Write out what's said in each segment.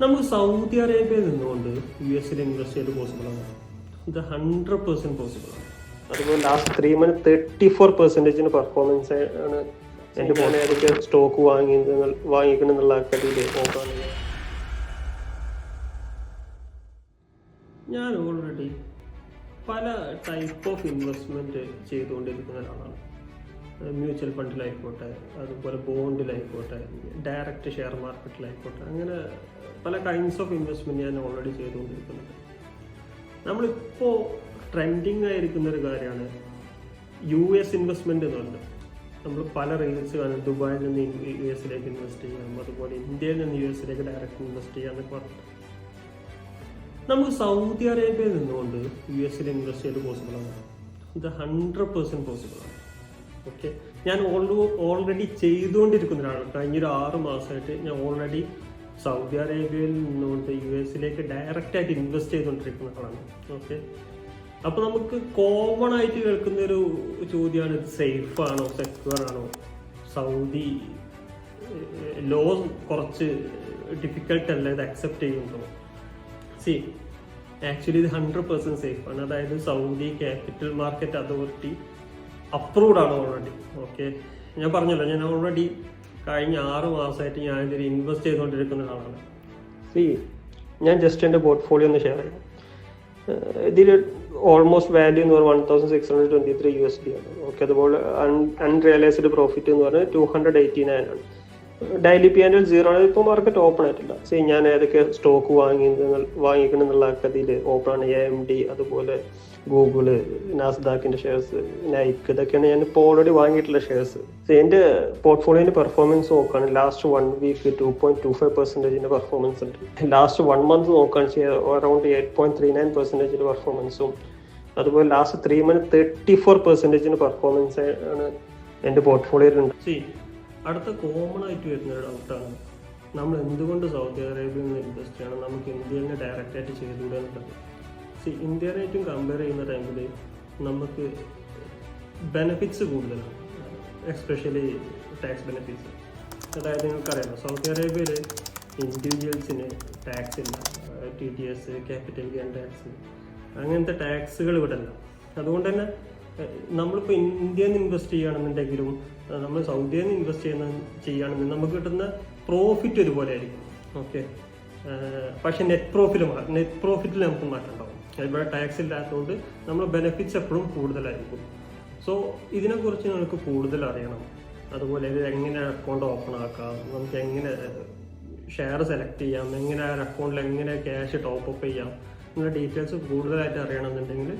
നമുക്ക് സൗദി അറേബ്യയിൽ നിന്നുകൊണ്ട് US ഇൻവെസ്റ്റ് ചെയ്ത് പോസിബിൾ ആണ്. ഇത് 100% പോസിബിൾ ആണ്. അതുപോലെ ലാസ്റ്റ് 3 months 34% പെർഫോമൻസ് ആണ്. എൻ്റെ പോലെ ഏതൊക്കെ സ്റ്റോക്ക് വാങ്ങിക്കണമെന്നുള്ള ആൾക്കാരിൽ നോക്കാൻ ഞാൻ ഓൾറെഡി പല ടൈപ്പ് ഓഫ് ഇൻവെസ്റ്റ്മെൻറ്റ് ചെയ്തുകൊണ്ടിരിക്കുന്ന ഒരാളാണ്. മ്യൂച്വൽ ഫണ്ടിലായിക്കോട്ടെ, അതുപോലെ ബോണ്ടിലായിക്കോട്ടെ, ഡയറക്റ്റ് ഷെയർ മാർക്കറ്റിലായിക്കോട്ടെ, അങ്ങനെ പല കൈൻഡ്സ് ഓഫ് ഇൻവെസ്റ്റ്മെൻറ്റ് ഞാൻ ഓൾറെഡി ചെയ്തുകൊണ്ടിരിക്കുന്നുണ്ട്. നമ്മളിപ്പോൾ ട്രെൻഡിങ് ആയിരിക്കുന്ന ഒരു കാര്യമാണ് US ഇൻവെസ്റ്റ്മെൻറ്റ് എന്ന് പറയുന്നത്. നമ്മൾ പല റീൽസ് കാണും, ദുബായിൽ നിന്ന് US ഇൻവെസ്റ്റ് ചെയ്യാം, അതുപോലെ ഇന്ത്യയിൽ നിന്ന് US ഡയറക്റ്റ് ഇൻവെസ്റ്റ് ചെയ്യാം എന്നൊക്കെ പറഞ്ഞു. നമുക്ക് സൗദി അറേബ്യയിൽ നിന്നുകൊണ്ട് US ഇൻവെസ്റ്റ് ചെയ്ത് പോസിബിൾ ആണ്. ഇത് 100% പോസിബിൾ ആണ്. ഓക്കെ, ഞാൻ ഓൾറെഡി ചെയ്തുകൊണ്ടിരിക്കുന്ന ഒരാളാണ്. കഴിഞ്ഞൊരു 6 മാസമായിട്ട് ഞാൻ ഓൾറെഡി സൗദി അറേബ്യയിൽ നിന്നുകൊണ്ട് US ഡയറക്റ്റായിട്ട് ഇൻവെസ്റ്റ് ചെയ്തുകൊണ്ടിരിക്കുന്ന ആളാണ്. ഓക്കെ, അപ്പോൾ നമുക്ക് കോമൺ ആയിട്ട് കേൾക്കുന്നൊരു ചോദ്യമാണ്, ഇത് സേഫ് ആണോ, സെക്യൂർ ആണോ, സൗദി ലോ കുറച്ച് ഡിഫിക്കൽട്ട് അല്ല, ഇത് അക്സെപ്റ്റ് ചെയ്യുന്നുണ്ടോ? ആക്ച്വലി ഇത് 100% സേഫ് ആണ്. അതായത് Saudi capital market authority approved ആണ് ഓൾറെഡി. ഓക്കെ, ഞാൻ പറഞ്ഞല്ലോ, ഞാൻ ഓൾറെഡി കഴിഞ്ഞ 6 മാസമായിട്ട് ഞാൻ ഇതിൽ ഇൻവെസ്റ്റ് ചെയ്തുകൊണ്ടിരിക്കുന്ന ഒരാളാണ്. ഞാൻ ജസ്റ്റ് എൻ്റെ പോർട്ട്ഫോളിയോ ഒന്ന് ഷെയർ ചെയ്യാം. ഇതിൽ ഓൾമോസ്റ്റ് വാല്യൂ എന്ന് പറഞ്ഞാൽ $1,623 ആണ്. ഓക്കെ, അതുപോലെ അൺറിയലൈസ്ഡ് പ്രോഫിറ്റ് എന്ന് പറഞ്ഞാൽ 289 ആണ്. ഡെയിലി P&L 0 ആണ്. ഇപ്പോൾ മാർക്കറ്റ് ഓപ്പൺ ആയിട്ടില്ല. ഞാൻ ഏതൊക്കെ സ്റ്റോക്ക് വാങ്ങിക്കണം എന്നുള്ള ആൾക്കാരിൽ ഓപ്പൺ ആണ്. AMD, അതുപോലെ ഗൂഗിള്, നാസ്ഡാക്കിൻ്റെ ഷെയർസ്, നൈക്ക്, ഇതൊക്കെയാണ് ഞാൻ ഇപ്പോൾ ഓൾറെഡി വാങ്ങിയിട്ടുള്ള ഷെയർസ്. എൻ്റെ പോർട്ട്ഫോളിയോൻ്റെ പെർഫോമൻസ് നോക്കുകയാണ്, ലാസ്റ്റ് 1 week 2.25% പെർഫോമൻസ് ഉണ്ട്. ലാസ്റ്റ് 1 month നോക്കുകയാണെന്ന് അറൗണ്ട് 8.39% പെർഫോമൻസും, അതുപോലെ ലാസ്റ്റ് 3 months 34% പെർഫോമൻസ് ആണ് എൻ്റെ പോർട്ട്ഫോളിയോയിലുണ്ട്. അടുത്ത കോമൺ ആയിട്ട് വരുന്ന ഒരു ഡൗട്ടാണ്, നമ്മൾ എന്തുകൊണ്ട് സൗദി അറേബ്യയിൽ നിന്ന് ഇൻവെസ്റ്റ് ചെയ്യണം, നമുക്ക് ഇന്ത്യയിൽ നിന്ന് ഡയറക്റ്റായിട്ട് ചെയ്തുകൂടെ എന്നുള്ളത്. ഇന്ത്യനായിട്ടും കമ്പയർ ചെയ്യുന്ന ടൈമിൽ നമുക്ക് ബെനിഫിറ്റ്സ് കൂടുതലാണ്, എസ്പെഷ്യലി ടാക്സ് ബെനിഫിറ്റ്സ്. അതായത് നിങ്ങൾക്കറിയാമോ, സൗദി അറേബ്യയിൽ ഇൻഡിവിജ്വൽസിന് ടാക്സ് ഇല്ല, TDS, ക്യാപിറ്റൽ ഗെയിൻ ടാക്സ്, അങ്ങനത്തെ ടാക്സുകൾ ഇവിടെ ഇല്ല. അതുകൊണ്ട് തന്നെ നമ്മളിപ്പോൾ ഇന്ത്യയിൽ നിന്ന് ഇൻവെസ്റ്റ് ചെയ്യുകയാണെന്നുണ്ടെങ്കിലും നമ്മൾ സൗദിയിൽ നിന്ന് ഇൻവെസ്റ്റ് ചെയ്യുകയാണെന്നുണ്ടെങ്കിൽ നമുക്ക് കിട്ടുന്ന പ്രോഫിറ്റ് ഒരുപോലെ ആയിരിക്കും. ഓക്കെ, പക്ഷേ നെറ്റ് പ്രോഫിറ്റിൽ നമുക്ക് മാറ്റം ഉണ്ടാവും. ഇവിടെ ടാക്സ് ഇല്ലാത്തതുകൊണ്ട് നമ്മൾ ബെനിഫിറ്റ്സ് എപ്പോഴും കൂടുതലായിരിക്കും. സോ ഇതിനെക്കുറിച്ച് നമുക്ക് കൂടുതൽ അറിയണം. അതുപോലെ ഇത് എങ്ങനെ അക്കൗണ്ട് ഓപ്പൺ ആക്കാം, നമുക്ക് എങ്ങനെ ഷെയർ സെലക്ട് ചെയ്യാം, എങ്ങനെ ആ അക്കൗണ്ടിൽ എങ്ങനെ ക്യാഷ് ടോപ്പ് അപ്പ് ചെയ്യാം എന്നുള്ള ഡീറ്റെയിൽസ് കൂടുതലായിട്ട് അറിയണമെന്നുണ്ടെങ്കിൽ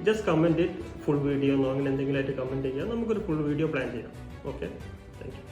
ജസ്റ്റ് കമൻറ്റ് ഫുൾ വീഡിയോ എന്നോ അങ്ങനെ എന്തെങ്കിലും ആയിട്ട് കമൻറ്റ് ചെയ്യാം. നമുക്കൊരു ഫുൾ വീഡിയോ പ്ലാൻ ചെയ്യാം. Okay, thank you.